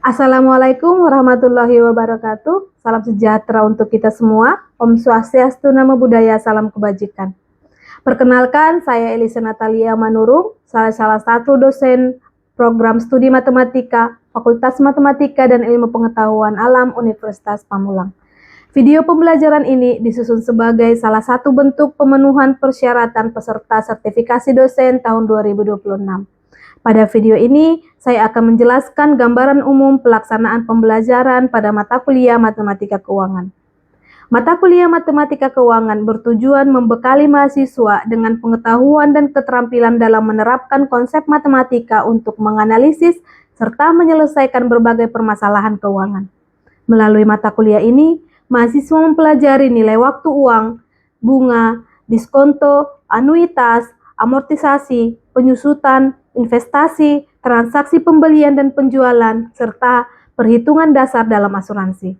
Assalamualaikum warahmatullahi wabarakatuh. Salam sejahtera untuk kita semua. Om Swastiastu, Namo Buddhaya, salam kebajikan. Perkenalkan, saya Elisa Natalia Manurung, salah satu dosen program studi matematika, Fakultas Matematika dan Ilmu Pengetahuan Alam Universitas Pamulang. Video pembelajaran ini disusun sebagai salah satu bentuk pemenuhan persyaratan peserta sertifikasi dosen tahun 2026. Pada video ini, saya akan menjelaskan gambaran umum pelaksanaan pembelajaran pada mata kuliah Matematika Keuangan. Mata kuliah Matematika Keuangan bertujuan membekali mahasiswa dengan pengetahuan dan keterampilan dalam menerapkan konsep matematika untuk menganalisis serta menyelesaikan berbagai permasalahan keuangan. Melalui mata kuliah ini, mahasiswa mempelajari nilai waktu uang, bunga, diskonto, anuitas, amortisasi, penyusutan, investasi, transaksi pembelian dan penjualan, serta perhitungan dasar dalam asuransi.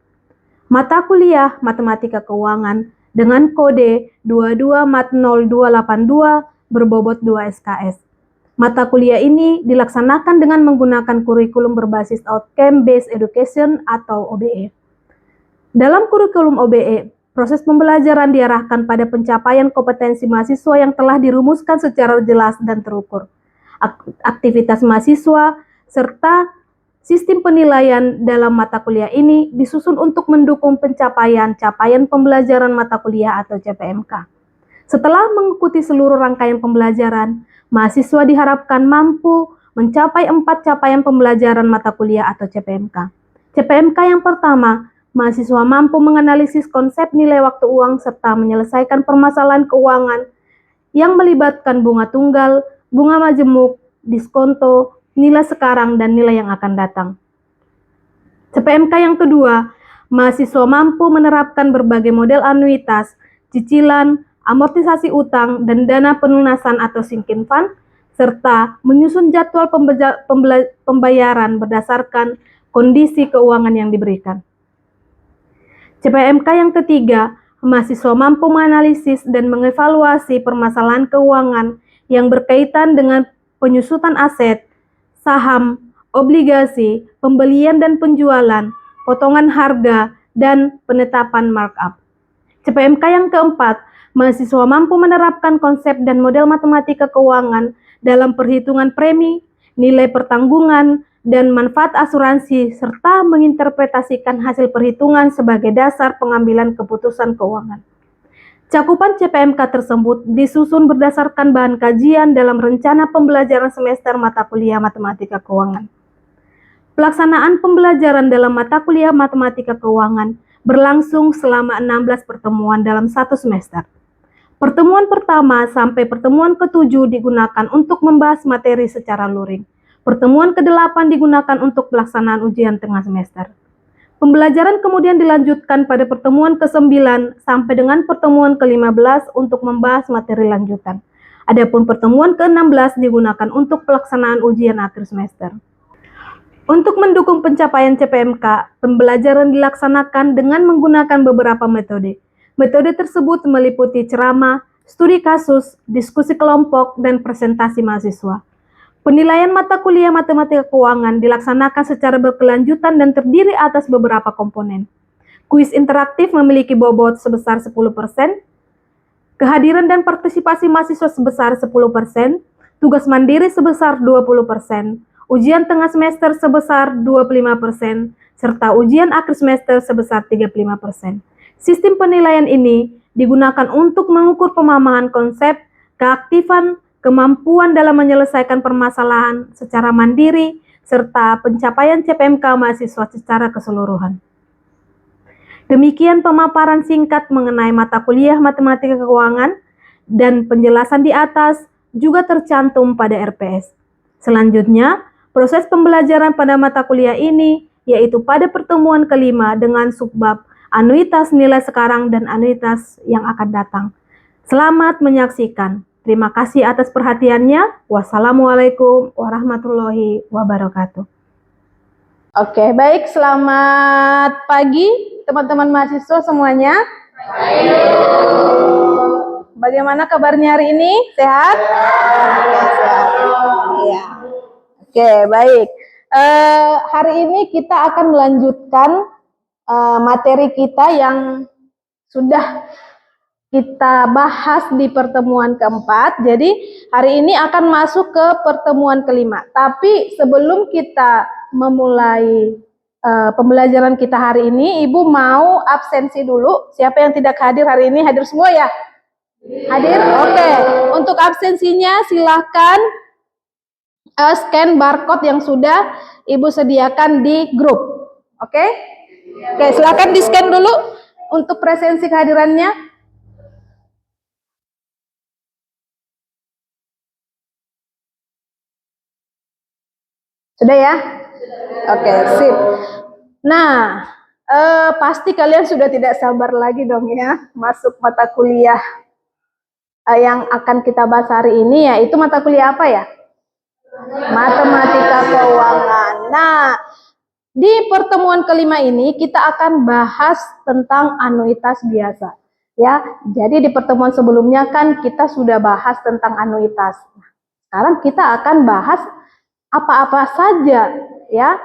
Mata kuliah Matematika Keuangan dengan kode 22MAT0282 berbobot 2 SKS. Mata kuliah ini dilaksanakan dengan menggunakan kurikulum berbasis Outcome Based Education atau OBE. Dalam kurikulum OBE, proses pembelajaran diarahkan pada pencapaian kompetensi mahasiswa yang telah dirumuskan secara jelas dan terukur. Aktivitas mahasiswa serta sistem penilaian dalam mata kuliah ini disusun untuk mendukung capaian pembelajaran mata kuliah atau CPMK. Setelah mengikuti seluruh rangkaian pembelajaran, mahasiswa diharapkan mampu mencapai 4 capaian pembelajaran mata kuliah atau CPMK. CPMK yang pertama, mahasiswa mampu menganalisis konsep nilai waktu uang serta menyelesaikan permasalahan keuangan yang melibatkan bunga tunggal, bunga majemuk, diskonto, nilai sekarang, dan nilai yang akan datang. CPMK yang kedua, mahasiswa mampu menerapkan berbagai model anuitas, cicilan, amortisasi utang, dan dana pelunasan atau sinking fund, serta menyusun jadwal pembayaran berdasarkan kondisi keuangan yang diberikan. CPMK yang ketiga, mahasiswa mampu menganalisis dan mengevaluasi permasalahan keuangan yang berkaitan dengan penyusutan aset, saham, obligasi, pembelian dan penjualan, potongan harga, dan penetapan markup. CPMK yang keempat, mahasiswa mampu menerapkan konsep dan model matematika keuangan dalam perhitungan premi, nilai pertanggungan, dan manfaat asuransi, serta menginterpretasikan hasil perhitungan sebagai dasar pengambilan keputusan keuangan. Cakupan CPMK tersebut disusun berdasarkan bahan kajian dalam rencana pembelajaran semester mata kuliah Matematika Keuangan. Pelaksanaan pembelajaran dalam mata kuliah Matematika Keuangan berlangsung selama 16 pertemuan dalam satu semester. Pertemuan pertama sampai pertemuan ke-7 digunakan untuk membahas materi secara luring. Pertemuan ke-8 digunakan untuk pelaksanaan ujian tengah semester. Pembelajaran kemudian dilanjutkan pada pertemuan ke-9 sampai dengan pertemuan ke-15 untuk membahas materi lanjutan. Adapun pertemuan ke-16 digunakan untuk pelaksanaan ujian akhir semester. Untuk mendukung pencapaian CPMK, pembelajaran dilaksanakan dengan menggunakan beberapa metode. Metode tersebut meliputi ceramah, studi kasus, diskusi kelompok, dan presentasi mahasiswa. Penilaian mata kuliah Matematika Keuangan dilaksanakan secara berkelanjutan dan terdiri atas beberapa komponen. Kuis interaktif memiliki bobot sebesar 10%, kehadiran dan partisipasi mahasiswa sebesar 10%, tugas mandiri sebesar 20%, ujian tengah semester sebesar 25%, serta ujian akhir semester sebesar 35%. Sistem penilaian ini digunakan untuk mengukur pemahaman konsep, keaktifan, kemampuan dalam menyelesaikan permasalahan secara mandiri, serta pencapaian CPMK mahasiswa secara keseluruhan. Demikian pemaparan singkat mengenai mata kuliah Matematika Keuangan, dan penjelasan di atas juga tercantum pada RPS. Selanjutnya, proses pembelajaran pada mata kuliah ini, yaitu pada pertemuan kelima dengan subbab anuitas nilai sekarang dan anuitas yang akan datang. Selamat menyaksikan. Terima kasih atas perhatiannya. Wassalamualaikum warahmatullahi wabarakatuh. Oke, baik. Selamat pagi teman-teman mahasiswa semuanya. Bagaimana kabarnya hari ini? Sehat? Sehat. Ya. Oke, baik. Hari ini kita akan melanjutkan materi kita yang sudah kita bahas di pertemuan keempat. Jadi hari ini akan masuk ke pertemuan kelima. Tapi sebelum kita memulai pembelajaran kita hari ini, Ibu mau absensi dulu. Siapa yang tidak hadir hari ini? Hadir semua ya? Hadir? Oke. Untuk absensinya silahkan scan barcode yang sudah Ibu sediakan di grup. Oke? Oke, silakan di-scan dulu untuk presensi kehadirannya. Sudah ya? Oke, sip. Nah, pasti kalian sudah tidak sabar lagi dong ya masuk mata kuliah yang akan kita bahas hari ini, yaitu mata kuliah apa ya? Matematika keuangan. Nah, di pertemuan kelima ini kita akan bahas tentang anuitas biasa. Ya, jadi di pertemuan sebelumnya kan kita sudah bahas tentang anuitas. Sekarang kita akan bahas apa-apa saja ya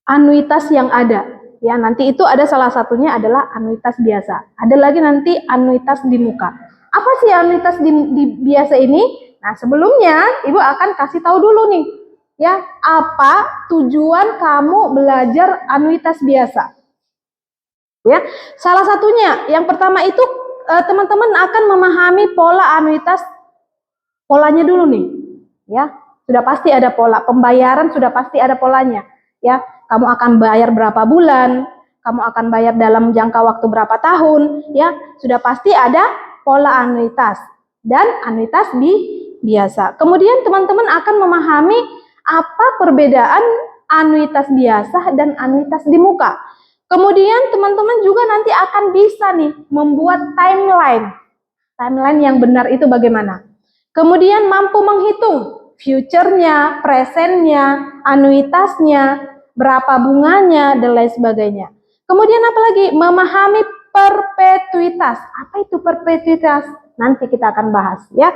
anuitas yang ada. Ya, nanti itu ada salah satunya adalah anuitas biasa. Ada lagi nanti anuitas di muka. Apa sih anuitas di biasa ini? Nah, sebelumnya Ibu akan kasih tahu dulu nih, ya, apa tujuan kamu belajar anuitas biasa? Ya, salah satunya, yang pertama itu teman-teman akan memahami pola anuitas, polanya dulu nih, ya, sudah pasti ada pola pembayaran, sudah pasti ada polanya, ya, kamu akan bayar berapa bulan, kamu akan bayar dalam jangka waktu berapa tahun, ya, sudah pasti ada pola anuitas dan anuitas biasa. Kemudian teman-teman akan memahami apa perbedaan anuitas biasa dan anuitas di muka. Kemudian teman-teman juga nanti akan bisa nih membuat timeline. Timeline yang benar itu bagaimana? Kemudian mampu menghitung future-nya, present-nya, anuitasnya, berapa bunganya, dan lain sebagainya. Kemudian apalagi? Memahami perpetuitas. Apa itu perpetuitas? Nanti kita akan bahas ya.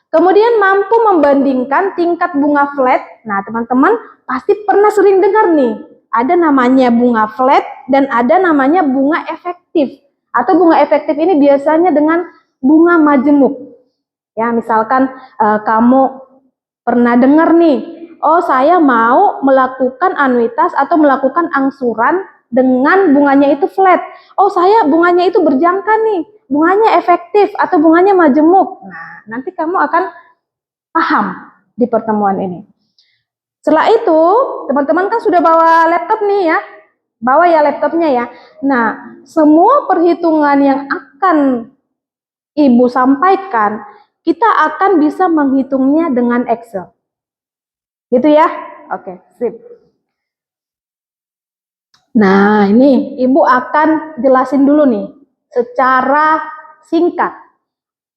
Kemudian mampu membandingkan tingkat bunga flat. Nah, teman-teman pasti pernah sering dengar nih, ada namanya bunga flat dan ada namanya bunga efektif. Atau bunga efektif ini biasanya dengan bunga majemuk. Ya, misalkan kamu pernah dengar nih, oh saya mau melakukan anuitas atau melakukan angsuran dengan bunganya itu flat. Oh saya bunganya itu berjangka nih, bunganya efektif atau bunganya majemuk. Nah, nanti kamu akan paham di pertemuan ini. Setelah itu, teman-teman kan sudah bawa laptop nih ya. Bawa ya laptopnya ya. Nah, semua perhitungan yang akan Ibu sampaikan, kita akan bisa menghitungnya dengan Excel. Gitu ya? Oke, sip. Nah, ini Ibu akan jelasin dulu nih, secara singkat,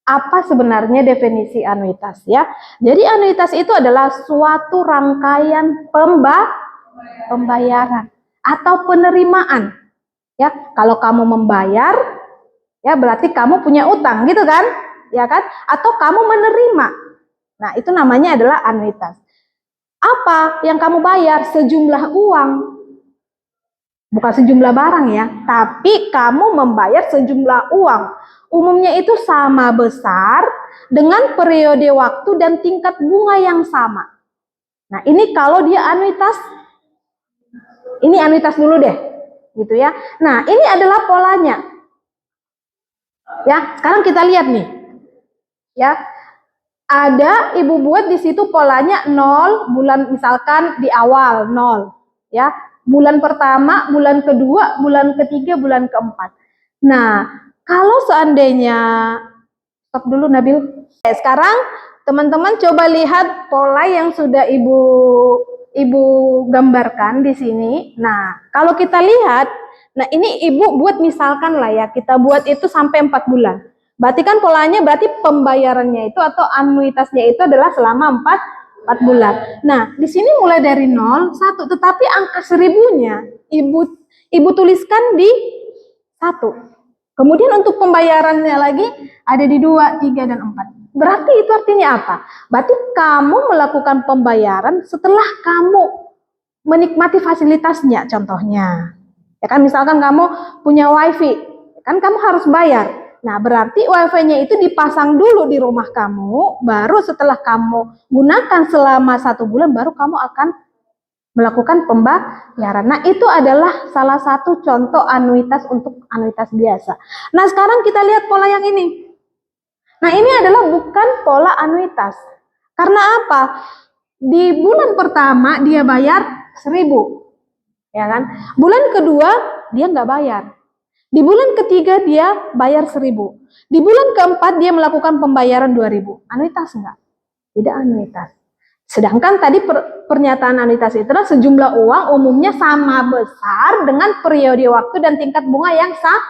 apa sebenarnya definisi anuitas ya. Jadi anuitas itu adalah suatu rangkaian pembayaran atau penerimaan. Ya, kalau kamu membayar, ya berarti kamu punya utang gitu kan? Ya kan? Atau kamu menerima. Nah, itu namanya adalah anuitas. Apa yang kamu bayar? Sejumlah uang. Bukan sejumlah barang ya, tapi kamu membayar sejumlah uang. Umumnya itu sama besar dengan periode waktu dan tingkat bunga yang sama. Nah, ini kalau dia anuitas, ini anuitas dulu deh, gitu ya. Nah, ini adalah polanya. Ya, sekarang kita lihat nih. Ya. Ada Ibu buat di situ polanya 0, bulan misalkan di awal 0, ya. Bulan pertama, bulan kedua, bulan ketiga, bulan keempat. Nah, kalau seandainya, stop dulu Nabil. Sekarang teman-teman coba lihat pola yang sudah Ibu gambarkan di sini. Nah, kalau kita lihat, nah ini Ibu buat misalkan lah ya, kita buat itu sampai 4 bulan. Berarti kan polanya berarti pembayarannya itu atau anuitasnya itu adalah selama 4 bulan. Nah, di sini mulai dari 0, 1, tetapi angka 1000-nya Ibu tuliskan di 1. Kemudian untuk pembayarannya lagi ada di 2, 3, dan 4. Berarti itu artinya apa? Berarti kamu melakukan pembayaran setelah kamu menikmati fasilitasnya, contohnya. Ya kan, misalkan kamu punya wifi, kan kamu harus bayar. Nah, berarti wifi-nya itu dipasang dulu di rumah kamu, baru setelah kamu gunakan selama 1 bulan, baru kamu akan melakukan pembayaran. Nah, itu adalah salah satu contoh anuitas untuk anuitas biasa. Nah, sekarang kita lihat pola yang ini. Nah, ini adalah bukan pola anuitas. Karena apa? Di bulan pertama dia bayar 1.000. Ya kan? Bulan kedua dia nggak bayar. Di bulan ketiga dia bayar 1.000. Di bulan keempat dia melakukan pembayaran 2.000. Anuitas enggak? Tidak anuitas. Sedangkan tadi pernyataan anuitas itu adalah sejumlah uang umumnya sama besar dengan periode waktu dan tingkat bunga yang sama.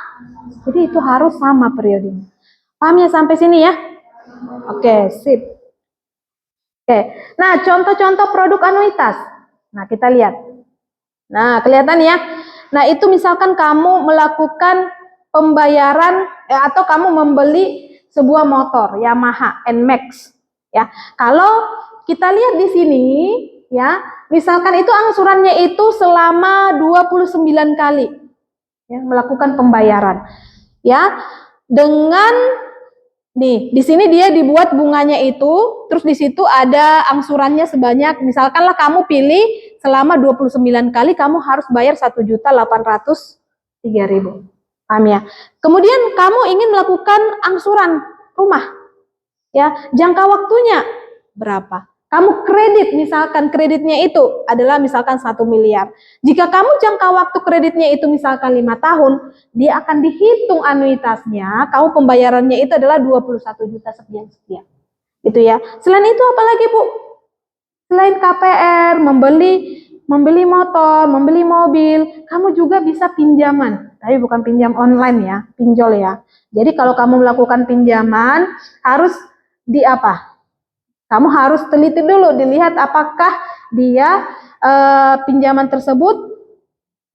Jadi itu harus sama periodenya. Paham ya sampai sini ya? Oke, sip. Oke. Nah, contoh-contoh produk anuitas. Nah, kita lihat. Nah, kelihatan ya. Nah, itu misalkan kamu melakukan pembayaran atau kamu membeli sebuah motor Yamaha NMAX ya. Kalau kita lihat di sini ya, misalkan itu angsurannya itu selama 29 kali ya, melakukan pembayaran. Ya, dengan nih, di sini dia dibuat bunganya itu, terus di situ ada angsurannya sebanyak, misalkanlah kamu pilih selama 29 kali kamu harus bayar 1.803.000. Paham ya? Kemudian kamu ingin melakukan angsuran rumah. Ya, jangka waktunya berapa? Kamu kredit, misalkan kreditnya itu adalah misalkan 1 miliar. Jika kamu jangka waktu kreditnya itu misalkan 5 tahun, dia akan dihitung anuitasnya, kamu pembayarannya itu adalah 21 juta sekian-sekian. Gitu ya. Selain itu apa lagi, Bu? Selain KPR, membeli motor, membeli mobil, kamu juga bisa pinjaman. Tapi bukan pinjam online ya, pinjol ya. Jadi kalau kamu melakukan pinjaman, harus di apa? Kamu harus teliti dulu, dilihat apakah dia pinjaman tersebut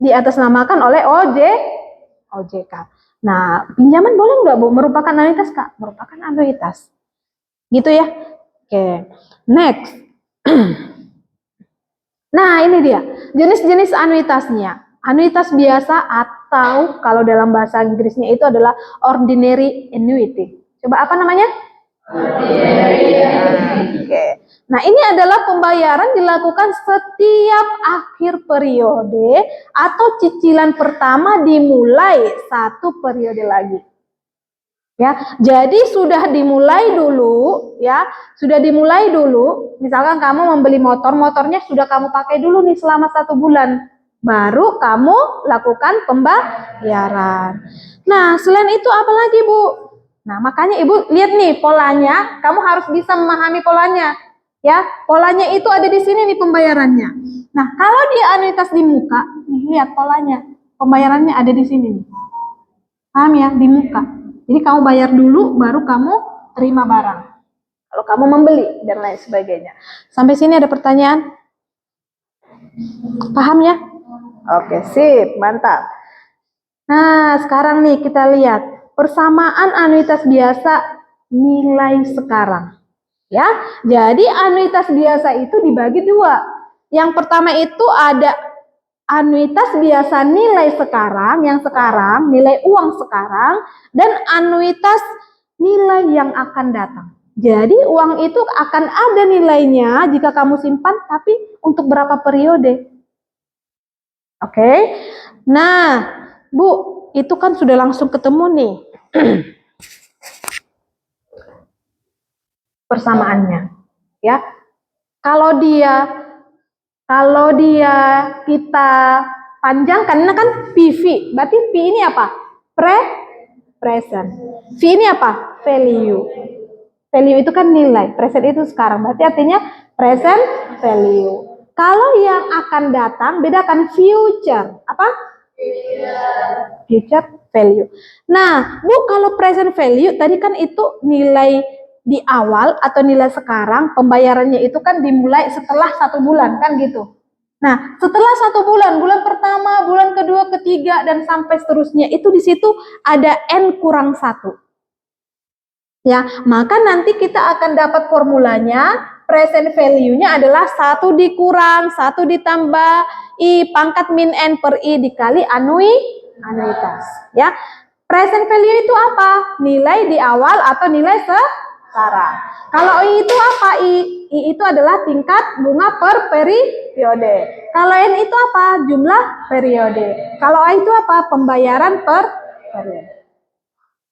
diatasnamakan oleh OJK. Nah, pinjaman boleh nggak, Bu? Merupakan anuitas, Kak? Merupakan anuitas. Gitu ya? Oke. Next. Nah, ini dia. Jenis-jenis anuitasnya. Anuitas biasa atau kalau dalam bahasa Inggrisnya itu adalah ordinary annuity. Coba apa namanya? Oke. Nah, ini adalah pembayaran dilakukan setiap akhir periode atau cicilan pertama dimulai 1 periode lagi. Ya, jadi sudah dimulai dulu ya, sudah dimulai dulu. Misalkan kamu membeli motor, motornya sudah kamu pakai dulu nih selama 1 bulan. Baru kamu lakukan pembayaran. Nah, selain itu apa lagi, Bu? Nah, makanya Ibu lihat nih polanya, kamu harus bisa memahami polanya. Ya, polanya itu ada di sini nih pembayarannya. Nah, kalau dia anuitas di muka, nih lihat polanya. Pembayarannya ada di sini nih. Paham ya, di muka. Jadi kamu bayar dulu baru kamu terima barang. Kalau kamu membeli dan lain sebagainya. Sampai sini ada pertanyaan? Paham ya? Oke, sip, mantap. Nah, sekarang nih kita lihat persamaan anuitas biasa nilai sekarang. Ya, jadi anuitas biasa itu dibagi 2. Yang pertama itu ada anuitas biasa nilai sekarang, yang sekarang, nilai uang sekarang, dan anuitas nilai yang akan datang. Jadi uang itu akan ada nilainya jika kamu simpan, tapi untuk berapa periode? Oke. Nah, Bu, itu kan sudah langsung ketemu nih persamaannya. Ya. Kalau dia kita panjangkan, ini kan PV. Berarti P ini apa? Present. V ini apa? Value. Value itu kan nilai. Present itu sekarang. Berarti artinya present value. Kalau yang akan datang, bedakan future. Apa? Future value. Nah, Bu, kalau present value, tadi kan itu nilai di awal atau nilai sekarang, pembayarannya itu kan dimulai setelah 1 bulan, kan gitu. Nah, setelah 1 bulan, bulan pertama, bulan kedua, ketiga, dan sampai seterusnya, itu di situ ada N kurang 1. Ya, maka nanti kita akan dapat formulanya present value-nya adalah 1 dikurang 1 ditambah I pangkat min N per I dikali anuitas. Ya, present value itu apa? Nilai di awal atau nilai sekarang. Kalau I itu apa? I itu adalah tingkat bunga per periode. Kalau N itu apa? Jumlah periode. Kalau A itu apa? Pembayaran per periode.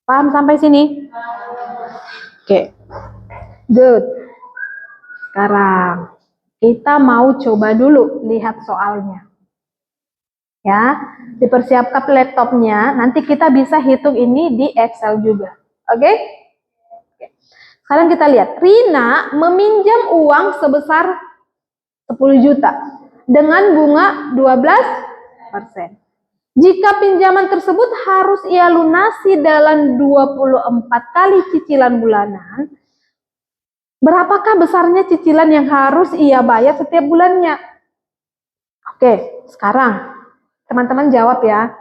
Paham sampai sini? Oke. Good. Sekarang kita mau coba dulu lihat soalnya. Ya, dipersiapkan laptopnya, nanti kita bisa hitung ini di Excel juga. Oke? Sekarang kita lihat, Rina meminjam uang sebesar 10 juta dengan bunga 12%. Jika pinjaman tersebut harus ia lunasi dalam 24 kali cicilan bulanan, berapakah besarnya cicilan yang harus ia bayar setiap bulannya? Oke, sekarang teman-teman jawab ya.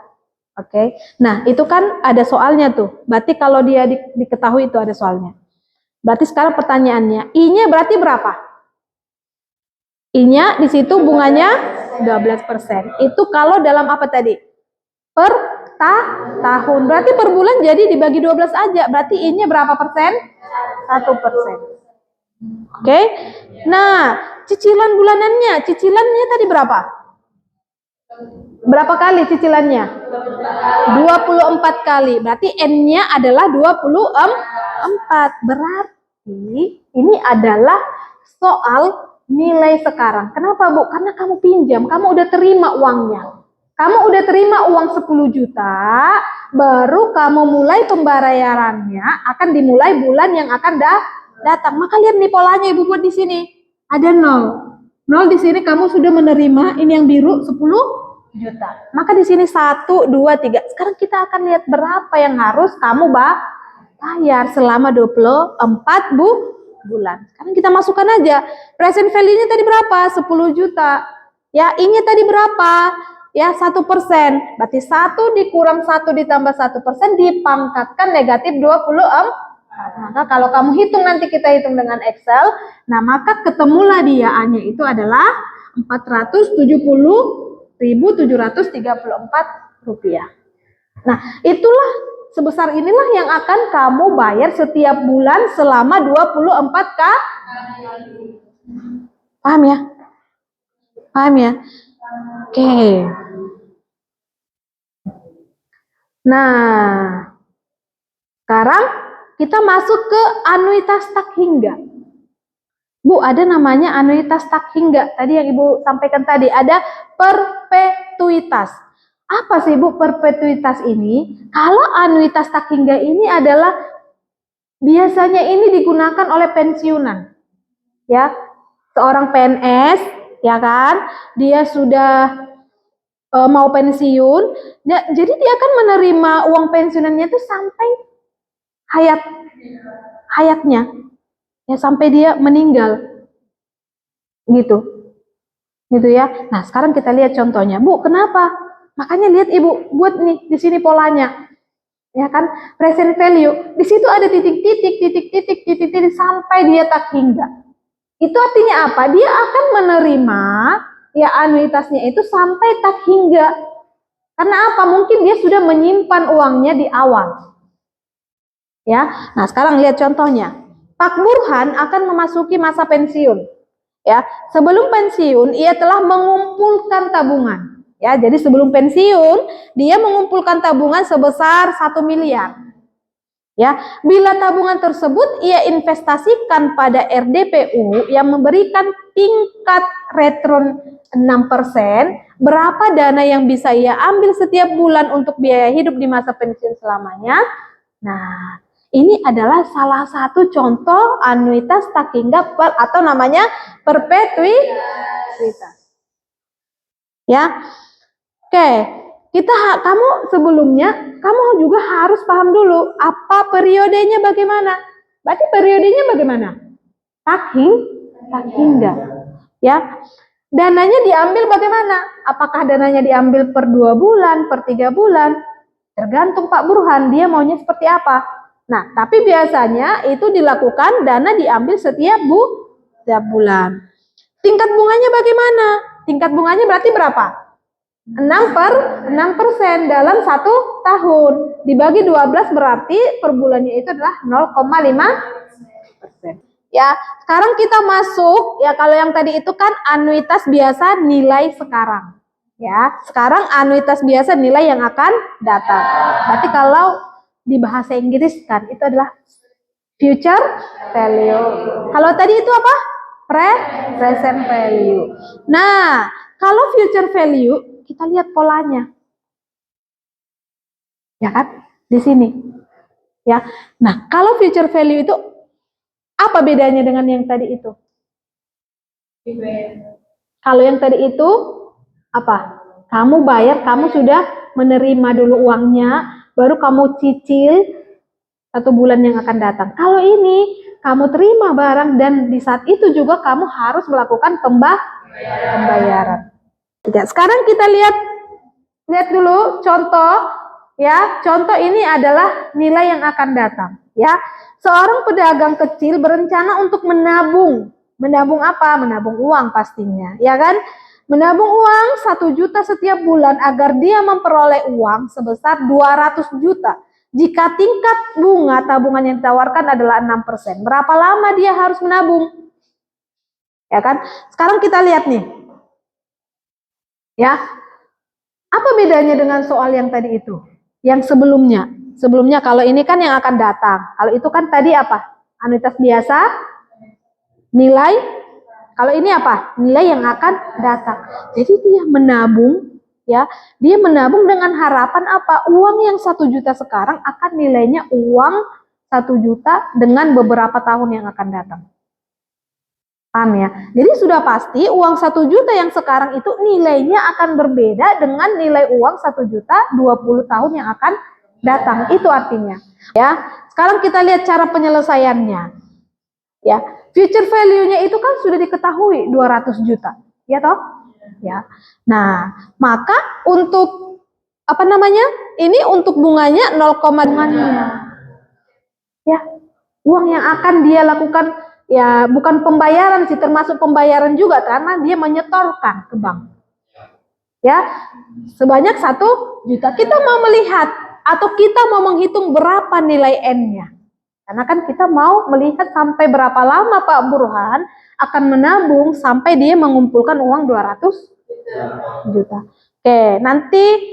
Oke. Nah, itu kan ada soalnya tuh. Berarti kalau dia diketahui itu ada soalnya. Berarti sekarang pertanyaannya, I-nya berarti berapa? I-nya di situ bunganya 12%. Itu kalau dalam apa tadi? Per tahun. Berarti per bulan jadi dibagi 12 aja. Berarti I-nya berapa persen? 1%. Oke. Nah, cicilan bulanannya, cicilannya tadi berapa? Berapa kali cicilannya? 24 kali. Berarti N-nya adalah 24. Berarti ini adalah soal nilai sekarang. Kenapa, Bu? Karena kamu pinjam, kamu udah terima uangnya. Kamu udah terima uang 10 juta, baru kamu mulai pembayarannya akan dimulai bulan yang akan datang. Maka lihat nih polanya Ibu buat di sini. Ada 0. 0 di sini kamu sudah menerima, ini yang biru 10 juta. Maka di sini 1, 2, 3. Sekarang kita akan lihat berapa yang harus kamu bayar selama 24 bulan. Sekarang kita masukkan aja. Present value-nya tadi berapa? 10 juta. Ya, I-nya tadi berapa? Ya, 1%. Berarti 1 dikurang 1 ditambah 1% dipangkatkan negatif 24. Maka kalau kamu hitung nanti kita hitung dengan Excel, nah maka ketemulah dia A-nya itu adalah 470.734 rupiah. Nah, itulah sebesar inilah yang akan kamu bayar setiap bulan selama 24 kali. Paham ya? Paham ya? Oke. Nah, sekarang kita masuk ke anuitas tak hingga. Bu, ada namanya anuitas tak hingga. Tadi yang Ibu sampaikan tadi, ada perpetuitas. Apa sih Bu perpetuitas ini? Kalau anuitas tak hingga ini adalah biasanya ini digunakan oleh pensiunan. Ya, seorang PNS, ya kan? Dia sudah mau pensiun, jadi dia akan menerima uang pensiunannya itu sampai hayatnya. Ya, sampai dia meninggal. Gitu ya. Nah, sekarang kita lihat contohnya. Bu, kenapa? Makanya lihat Ibu buat nih di sini polanya. Ya kan? Present value. Di situ ada titik sampai dia tak hingga. Itu artinya apa? Dia akan menerima ya anuitasnya itu sampai tak hingga. Karena apa? Mungkin dia sudah menyimpan uangnya di awal. Ya. Nah, sekarang lihat contohnya. Pak Burhan akan memasuki masa pensiun. Ya, sebelum pensiun ia telah mengumpulkan tabungan. Ya, jadi sebelum pensiun dia mengumpulkan tabungan sebesar 1 miliar. Ya, bila tabungan tersebut ia investasikan pada RDPU yang memberikan tingkat return 6%, berapa dana yang bisa ia ambil setiap bulan untuk biaya hidup di masa pensiun selamanya? Nah, ini adalah salah satu contoh anuitas tak hingga atau namanya perpetuitas. Ya, oke. Kamu sebelumnya, kamu juga harus paham dulu apa periodenya bagaimana. Berarti periodenya bagaimana? Tak hingga. Ya, dananya diambil bagaimana? Apakah dananya diambil per 2 bulan, per 3 bulan? Tergantung Pak Burhan, dia maunya seperti apa. Nah, tapi biasanya itu dilakukan dana diambil setiap setiap bulan. Tingkat bunganya bagaimana? Tingkat bunganya berarti berapa? 6% dalam 1 tahun. Dibagi 12 berarti per bulannya itu adalah 0,5%. Ya, sekarang kita masuk, ya kalau yang tadi itu kan anuitas biasa nilai sekarang. Ya, sekarang anuitas biasa nilai yang akan datang. Berarti kalau di bahasa Inggris kan itu adalah future value. Kalau tadi itu apa? Present value. Nah, kalau future value kita lihat polanya. Ya kan? Di sini. Ya. Nah, kalau future value itu apa bedanya dengan yang tadi itu? Kalau yang tadi itu apa? Kamu bayar, kamu sudah menerima dulu uangnya, baru kamu cicil 1 bulan yang akan datang. Kalau ini kamu terima barang dan di saat itu juga kamu harus melakukan pembayaran. Sekarang kita lihat dulu contoh, ya. Contoh ini adalah nilai yang akan datang, ya. Seorang pedagang kecil berencana untuk menabung. Menabung apa? Menabung uang pastinya, ya kan? Menabung uang 1 juta setiap bulan agar dia memperoleh uang sebesar 200 juta. Jika tingkat bunga tabungan yang ditawarkan adalah 6%. Berapa lama dia harus menabung? Ya kan? Sekarang kita lihat nih. Ya. Apa bedanya dengan soal yang tadi itu? Yang sebelumnya. Sebelumnya kalau ini kan yang akan datang. Kalau itu kan tadi apa? Anuitas biasa, nilai. Kalau ini apa? Nilai yang akan datang. Jadi dia menabung, ya. Dia menabung dengan harapan apa? Uang yang 1 juta sekarang akan nilainya uang 1 juta dengan beberapa tahun yang akan datang. Paham ya? Jadi sudah pasti uang 1 juta yang sekarang itu nilainya akan berbeda dengan nilai uang 1 juta 20 tahun yang akan datang. Itu artinya. Ya. Sekarang kita lihat cara penyelesaiannya. Ya. Future value-nya itu kan sudah diketahui 200 juta. Ya toh? Ya. Nah, maka untuk apa namanya? Ini untuk bunganya 0,5. Ya. Uang yang akan dia lakukan, ya bukan pembayaran sih, termasuk pembayaran juga karena dia menyetorkan ke bank. Ya, sebanyak 1 juta. Kita mau melihat atau kita mau menghitung berapa nilai N-nya. Karena kan kita mau melihat sampai berapa lama Pak Burhan akan menabung sampai dia mengumpulkan uang 200 juta. Oke, nanti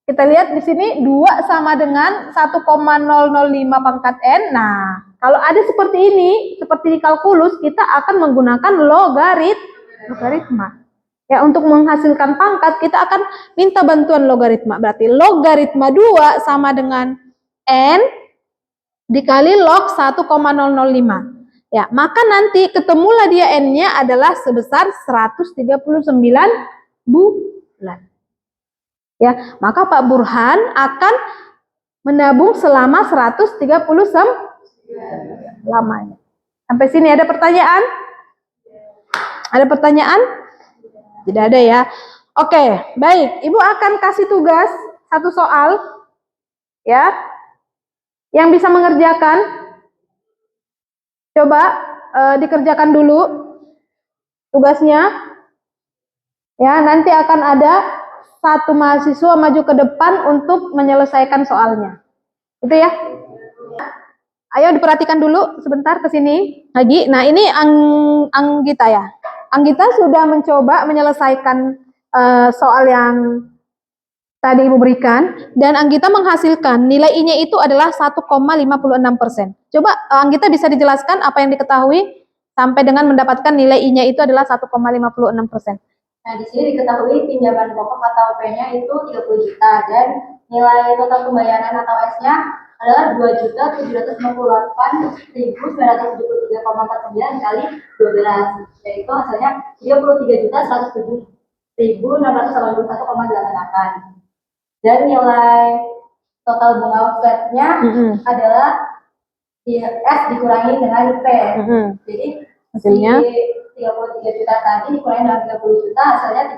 kita lihat di sini 2 sama dengan 1,005 pangkat N. Nah, kalau ada seperti ini, seperti di kalkulus, kita akan menggunakan logaritma. Ya, untuk menghasilkan pangkat, kita akan minta bantuan logaritma. Berarti logaritma 2 sama dengan N dikali log 1,005. Ya, maka nanti ketemulah dia N-nya adalah sebesar 139 bulan. Ya, maka Pak Burhan akan menabung selama 130 lamanya. Sampai sini ada pertanyaan? Ada pertanyaan? Tidak ada ya. Oke, baik. Ibu akan kasih tugas 1 soal, ya, yang bisa mengerjakan. Coba dikerjakan dulu tugasnya. Ya, nanti akan ada 1 mahasiswa maju ke depan untuk menyelesaikan soalnya. Itu ya. Ayo diperhatikan dulu sebentar ke sini lagi. Nah, ini Anggita ya. Anggita sudah mencoba menyelesaikan soal yang tadi Ibu berikan dan Anggita menghasilkan nilai I-nya itu adalah 1,56%. Coba Anggita bisa dijelaskan apa yang diketahui sampai dengan mendapatkan nilai I-nya itu adalah 1,56%. Nah, di sini diketahui pinjaman pokok atau P-nya itu 30 juta dan nilai total pembayaran atau S-nya adalah 2.758.973,49 kali 12, yaitu hasilnya 33.107.681,88. Dan nilai total bunga flat-nya adalah S dikurangi dengan P. Jadi hasilnya 33 juta tadi dikurangi dengan 30 juta, hasilnya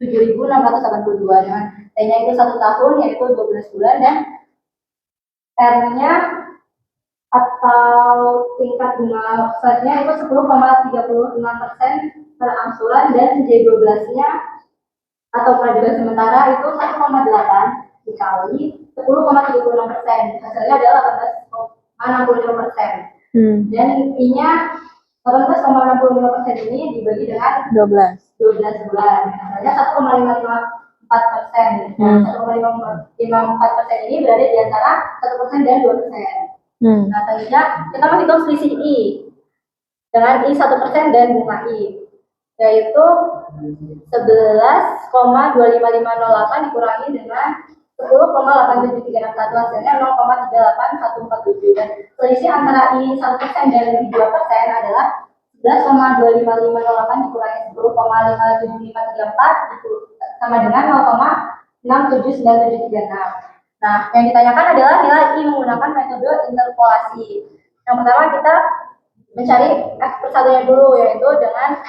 3.107.682 dengan T-nya itu 1 tahun yaitu 12 bulan dan R-nya atau tingkat bunga flatnya itu 10,36% per angsuran, dan J12-nya atau praduga sementara itu 1,8 dikali 10,36%. Hasilnya adalah 18,65%. Dan I-nya 18,65% ini dibagi dengan 12 bulan. Hasilnya 1,554%. 1,554% ini berada di antara 1% dan 2%. Nah, selanjutnya kita menghitung selisih I dengan I 1% dan bunga I, yaitu 11,25508 dikurangi dengan 10,87361, hasilnya 0,38147, dan selisih antara I 1% dan 2% adalah 11,25508 dikurangi 10,57534 sama dengan 0,67936. Nah, yang ditanyakan adalah nilai I menggunakan metode interpolasi. Yang pertama kita mencari X per satunya dulu, yaitu dengan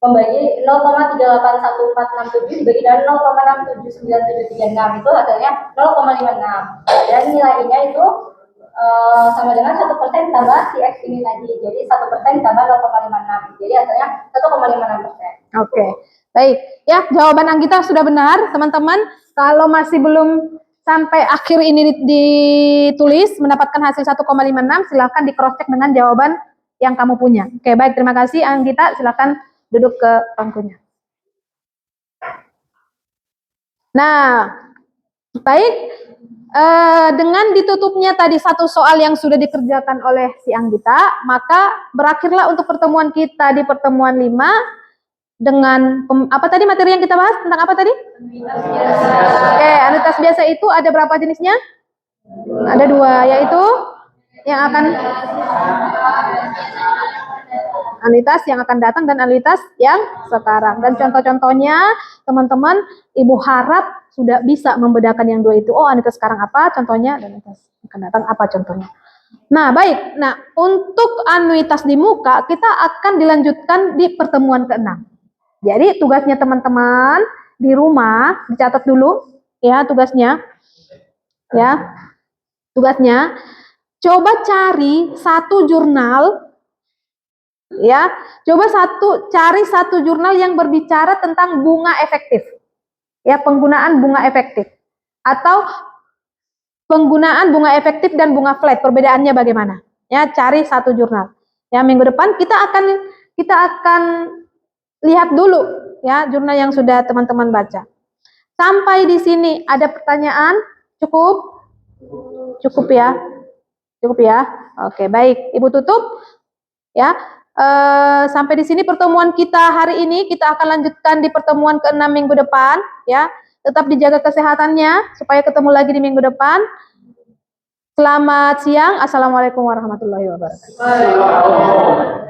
membagi 0,381467 dibagi dengan 0,6793736, itu hasilnya 0,56. Dan nilai I-nya itu sama dengan 1% tambah si X ini tadi, jadi 1% tambah 0,56, jadi hasilnya 1,56%. Oke, baik. Ya, jawaban Anggita sudah benar, teman-teman. Kalau masih belum sampai akhir ini ditulis mendapatkan hasil 1,56, silahkan di cross check dengan jawaban yang kamu punya. Oke, baik, terima kasih Anggita, silahkan duduk ke bangkunya. Nah, baik, dengan ditutupnya tadi satu soal yang sudah dikerjakan oleh si Anggita, maka berakhirlah untuk pertemuan kita di pertemuan 5 dengan apa tadi materi yang kita bahas tentang apa tadi? Oke, anuitas biasa itu ada berapa jenisnya? Ada 2, yaitu yang akan anuitas yang akan datang dan anuitas yang sekarang. Dan contoh-contohnya, teman-teman, Ibu harap sudah bisa membedakan yang 2 itu. Oh, anuitas sekarang apa contohnya, dan anuitas akan datang apa contohnya. Nah, baik. Nah, untuk anuitas di muka, kita akan dilanjutkan di pertemuan ke-6. Jadi tugasnya teman-teman di rumah dicatat dulu ya tugasnya. Ya. Tugasnya coba cari satu jurnal ya. Coba cari satu jurnal yang berbicara tentang bunga efektif. Ya, penggunaan bunga efektif atau penggunaan bunga efektif dan bunga flat, perbedaannya bagaimana? Ya, cari satu jurnal. Ya, minggu depan kita akan lihat dulu ya jurnal yang sudah teman-teman baca. Sampai di sini ada pertanyaan? Cukup? Cukup ya? Cukup ya? Oke, baik. Ibu tutup ya. Sampai di sini pertemuan kita hari ini. Kita akan lanjutkan di pertemuan ke-6 minggu depan ya. Tetap dijaga kesehatannya supaya ketemu lagi di minggu depan. Selamat siang. Assalamualaikum warahmatullahi wabarakatuh.